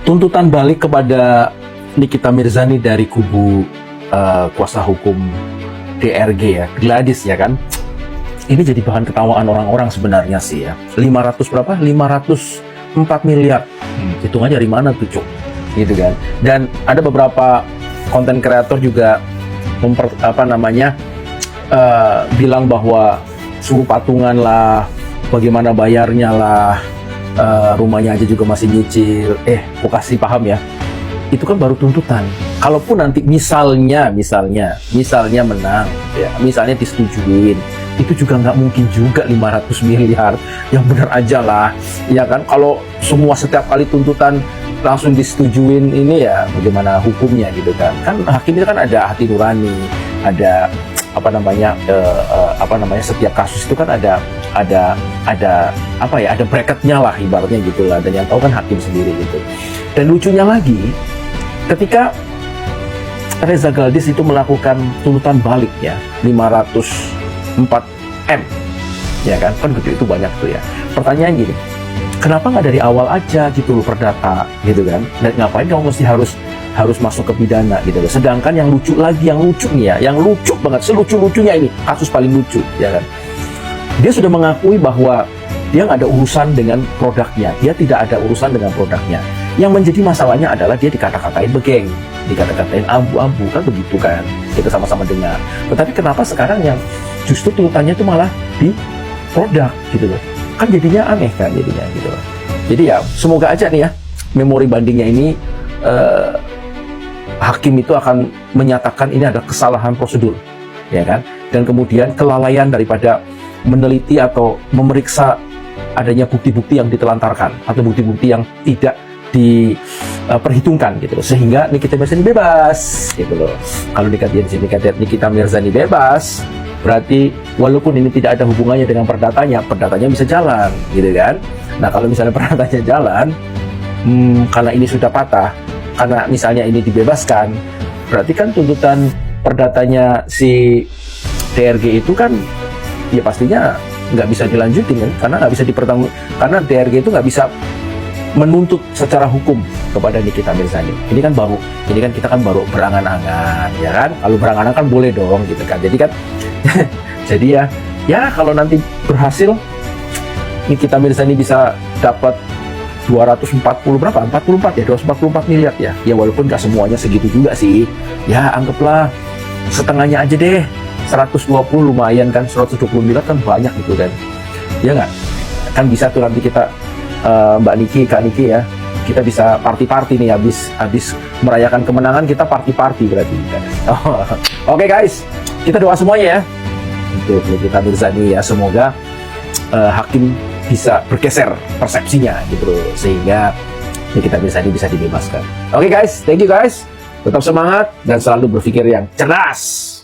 tuntutan balik kepada Nikita Mirzani dari kubu kuasa hukum DRG ya, Gladys ya kan. Ini jadi bahan ketawaan orang-orang sebenarnya sih ya. 500 berapa? 504 miliar. Hitung aja dari mana tuh, Cuk. Gitu kan. Dan ada beberapa konten kreator juga bilang bahwa suruh patungan lah, bagaimana bayarnya lah, rumahnya aja juga masih nyicil. Aku kasih paham ya. Itu kan baru tuntutan. Kalaupun nanti misalnya menang, ya, misalnya disetujuin, itu juga nggak mungkin juga 500 miliar. Yang benar aja lah, ya kan? Kalau semua setiap kali tuntutan langsung disetujuin ini ya, bagaimana hukumnya gitu kan? Kan hakim itu kan ada hati nurani, ada setiap kasus itu kan ada bracketnya lah ibaratnya gitulah, dan yang tahu kan hakim sendiri gitu. Dan lucunya lagi, ketika Reza Gladys itu melakukan tuntutan balik ya 504 M ya kan begitu, itu banyak tuh ya. Pertanyaan gini, kenapa nggak dari awal aja gitu perdata gitu kan, dan ngapain kamu mesti harus masuk ke pidana gitu loh. Sedangkan yang lucu nih ya, yang lucu banget, selucu-lucunya ini kasus paling lucu ya kan, dia sudah mengakui bahwa dia nggak ada urusan dengan produknya, dia tidak ada urusan dengan produknya. Yang menjadi masalahnya adalah dia dikata-katain begeng, dikata-katain ambu-ambu, kan begitu kan, kita sama-sama dengar. Tetapi kenapa sekarang yang justru tuntutannya itu malah di produk gitu loh, kan jadinya aneh kan jadinya gitu loh. Jadi ya semoga aja nih ya, memori bandingnya ini hakim itu akan menyatakan ini ada kesalahan prosedur ya kan, dan kemudian kelalaian daripada meneliti atau memeriksa adanya bukti-bukti yang ditelantarkan atau bukti-bukti yang tidak diperhitungkan gitu loh, sehingga Nikita Mirzani bebas gitu loh. Kalau dikatain Nikita Mirzani bebas, berarti walaupun ini tidak ada hubungannya dengan perdatanya bisa jalan gitu kan. Nah kalau misalnya perdatanya jalan, karena ini sudah patah, karena misalnya ini dibebaskan, berarti kan tuntutan perdatanya si DRG itu kan ya pastinya nggak bisa dilanjutin kan, karena nggak bisa karena DRG itu nggak bisa menuntut secara hukum kepada Nikita Mirzani. Ini kan kita kan baru berangan-angan ya kan. Kalau berangan-angan kan boleh dong gitu kan. Jadi kan jadi ya kalau nanti berhasil Nikita Mirzani bisa dapat 244 ya, 244 miliar ya. Ya walaupun nggak semuanya segitu juga sih. Ya anggaplah setengahnya aja deh. 120 lumayan kan, 120 miliar kan banyak gitu kan. Ya nggak? Kan bisa tuh nanti kita Mbak Niki, Kak Niki ya, kita bisa party nih habis merayakan kemenangan, kita party berarti kan. Oke guys, kita doa semuanya ya untuk Nikita Mirzani ya, semoga hakim bisa bergeser persepsinya gitu loh, sehingga Nikita Mirzani bisa dibebaskan. Oke guys, thank you guys, tetap semangat dan selalu berpikir yang cerdas.